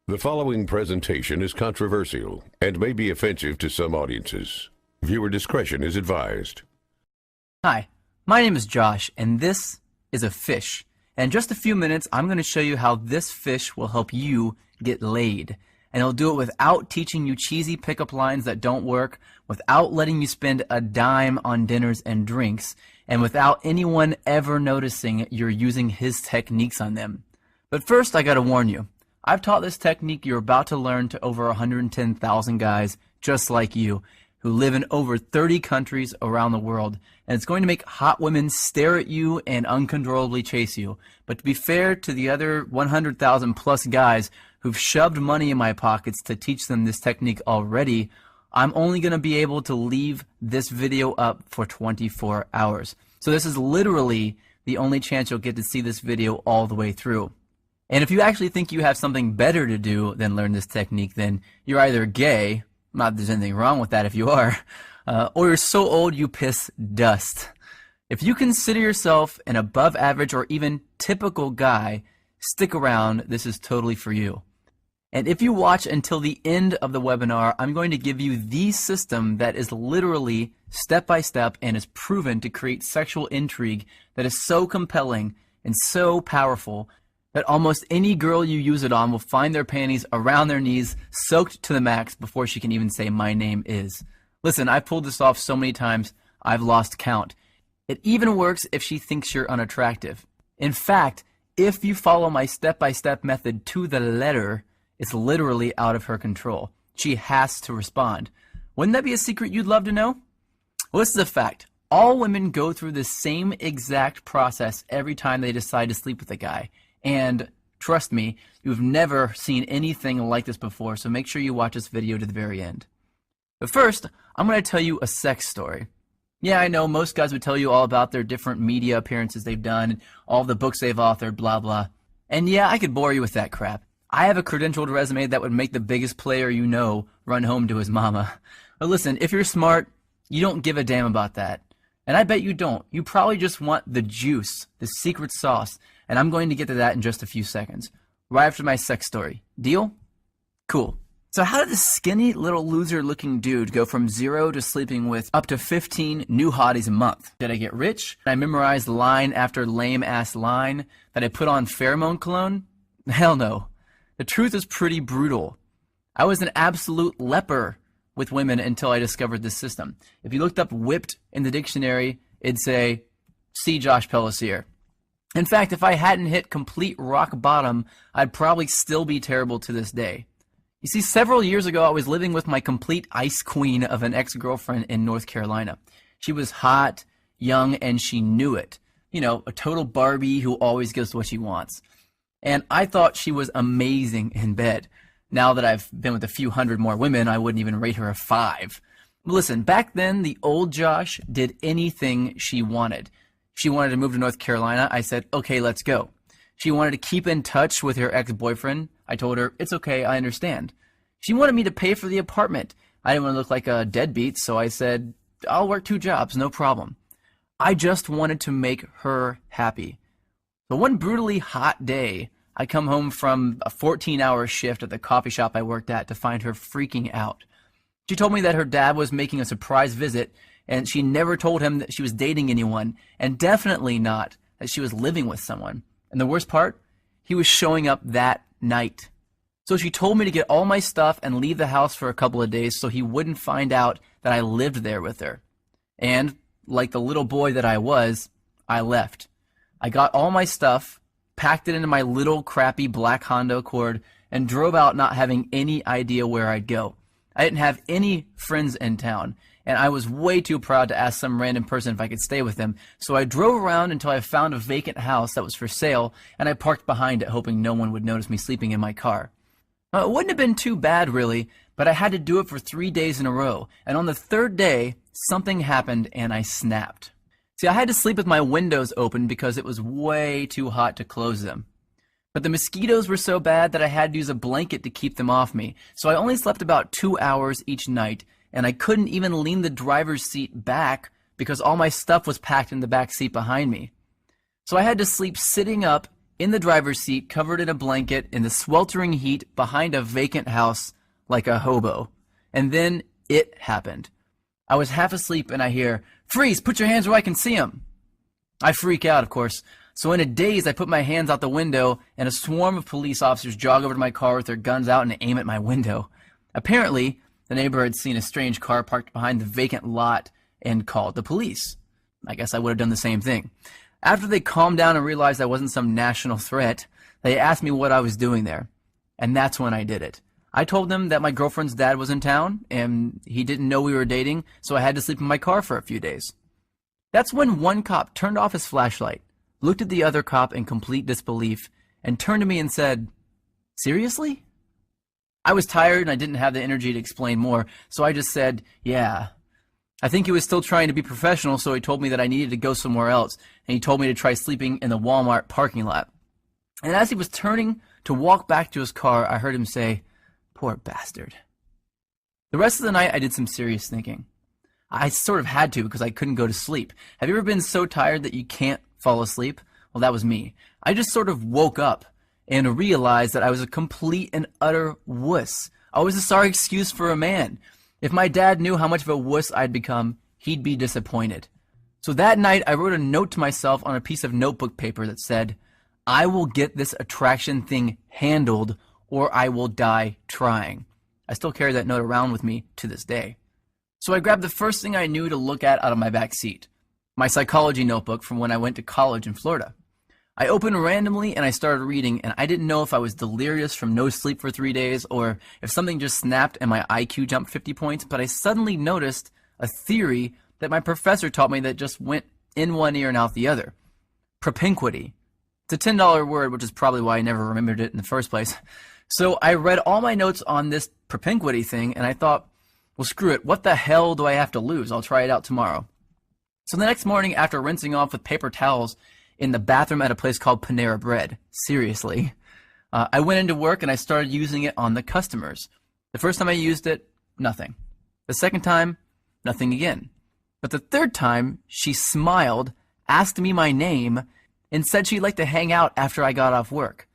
The following presentation is controversial and may be offensive to some audiences. Viewer discretion is advised. Hi, my name is Josh, and this is a fish. And in just a few minutes, I'm going to show you how this fish will help you get laid. And it'll do it without teaching you cheesy pickup lines that don't work, without letting you spend a dime on dinners and drinks, and without anyone ever noticing you're using his techniques on them. But first, I gotta warn you. I've taught this technique you're about to learn to over 110,000 guys just like you who live in over 30 countries around the world, and it's going to make hot women stare at you and uncontrollably chase you. But to be fair to the other 100,000 plus guys who've shoved money in my pockets to teach them this technique already, I'm only going to be able to leave this video up for 24 hours. So this is literally the only chance you'll get to see this video all the way through. And if you actually think you have something better to do than learn this technique, then you're either gay, not that there's anything wrong with that if you are, or you're so old you piss dust. If you consider yourself an above average or even typical guy, stick around, this is totally for you. And if you watch until the end of the webinar, I'm going to give you the system that is literally step by step and is proven to create sexual intrigue that is so compelling and so powerful that almost any girl you use it on will find their panties around their knees, soaked to the max before she can even say, "My name is." Listen, I've pulled this off so many times, I've lost count. It even works if she thinks you're unattractive. In fact, if you follow my step-by-step method to the letter, it's literally out of her control. She has to respond. Wouldn't that be a secret you'd love to know? Well, this is a fact. All women go through the same exact process every time they decide to sleep with a guy. And trust me, you've never seen anything like this before, so make sure you watch this video to the very end. But first, I'm going to tell you a sex story. Yeah, I know most guys would tell you all about their different media appearances they've done, and all the books they've authored, blah, blah. And yeah, I could bore you with that crap. I have a credentialed resume that would make the biggest player you know run home to his mama. But listen, if you're smart, you don't give a damn about that. And I bet you don't. You probably just want the juice, the secret sauce, and I'm going to get to that in just a few seconds, right after my sex story. Deal? Cool. So how did this skinny little loser looking dude go from 0 to sleeping with up to 15 new hotties a month? Did I get rich? Did I memorize line after lame ass line? Did I put on pheromone cologne? Hell no. The truth is pretty brutal. I was an absolute leper with women until I discovered this system. If you looked up whipped in the dictionary, it'd say, see Josh Pellisier. In fact, if I hadn't hit complete rock bottom, I'd probably still be terrible to this day. You see, several years ago, I was living with my complete ice queen of an ex-girlfriend in North Carolina. She was hot, young, and she knew it. You know, a total Barbie who always gets what she wants. And I thought she was amazing in bed. Now that I've been with a few hundred more women, I wouldn't even rate her a 5. Listen, back then, the old Josh did anything she wanted. She wanted to move to North Carolina. I said, okay, let's go. She wanted to keep in touch with her ex-boyfriend. I told her, it's okay, I understand. She wanted me to pay for the apartment. I didn't want to look like a deadbeat, so I said, I'll work 2 jobs, no problem. I just wanted to make her happy. But one brutally hot day, I come home from a 14-hour shift at the coffee shop I worked at to find her freaking out. She told me that her dad was making a surprise visit, and she never told him that she was dating anyone, and definitely not that she was living with someone. And the worst part, he was showing up that night. So she told me to get all my stuff and leave the house for a couple of days so he wouldn't find out that I lived there with her. And, like the little boy that I was, I left. I got all my stuff, packed it into my little crappy black Honda Accord, and drove out not having any idea where I'd go. I didn't have any friends in town, and I was way too proud to ask some random person if I could stay with them, so I drove around until I found a vacant house that was for sale, and I parked behind it hoping no one would notice me sleeping in my car. It wouldn't have been too bad, really, but I had to do it for 3 days in a row, and on the 3rd day, something happened and I snapped. See, I had to sleep with my windows open because it was way too hot to close them. But the mosquitoes were so bad that I had to use a blanket to keep them off me, so I only slept about 2 hours each night, and I couldn't even lean the driver's seat back because all my stuff was packed in the back seat behind me. So I had to sleep sitting up in the driver's seat, covered in a blanket, in the sweltering heat, behind a vacant house, like a hobo. And then it happened. I was half asleep and I hear, "Freeze, put your hands where I can see them." I freak out, of course. So in a daze, I put my hands out the window and a swarm of police officers jog over to my car with their guns out and aim at my window. Apparently, the neighbor had seen a strange car parked behind the vacant lot and called the police. I guess I would have done the same thing. After they calmed down and realized I wasn't some national threat, they asked me what I was doing there. And that's when I did it. I told them that my girlfriend's dad was in town and he didn't know we were dating, so I had to sleep in my car for a few days. That's when one cop turned off his flashlight, looked at the other cop in complete disbelief, and turned to me and said, "Seriously?" I was tired and I didn't have the energy to explain more, so I just said, "Yeah." I think he was still trying to be professional, so he told me that I needed to go somewhere else, and he told me to try sleeping in the Walmart parking lot. And as he was turning to walk back to his car, I heard him say, "Poor bastard." The rest of the night, I did some serious thinking. I sort of had to because I couldn't go to sleep. Have you ever been so tired that you can't fall asleep? Well, that was me. I just sort of woke up and realized that I was a complete and utter wuss. I was a sorry excuse for a man. If my dad knew how much of a wuss I'd become, he'd be disappointed. So that night, I wrote a note to myself on a piece of notebook paper that said, "I will get this attraction thing handled or I will die trying." I still carry that note around with me to this day. So I grabbed the first thing I knew to look at out of my back seat, my psychology notebook from when I went to college in Florida. I opened randomly and I started reading, and I didn't know if I was delirious from no sleep for 3 days or if something just snapped and my IQ jumped 50 points, but I suddenly noticed a theory that my professor taught me that just went in one ear and out the other. Propinquity. It's a $10 word, which is probably why I never remembered it in the first place. So I read all my notes on this propinquity thing, and I thought, well, screw it. What the hell do I have to lose? I'll try it out tomorrow. So the next morning, after rinsing off with paper towels in the bathroom at a place called Panera Bread, seriously, I went into work and I started using it on the customers. The first time I used it, nothing. The second time, nothing again. But the third time, she smiled, asked me my name, and said she'd like to hang out after I got off work.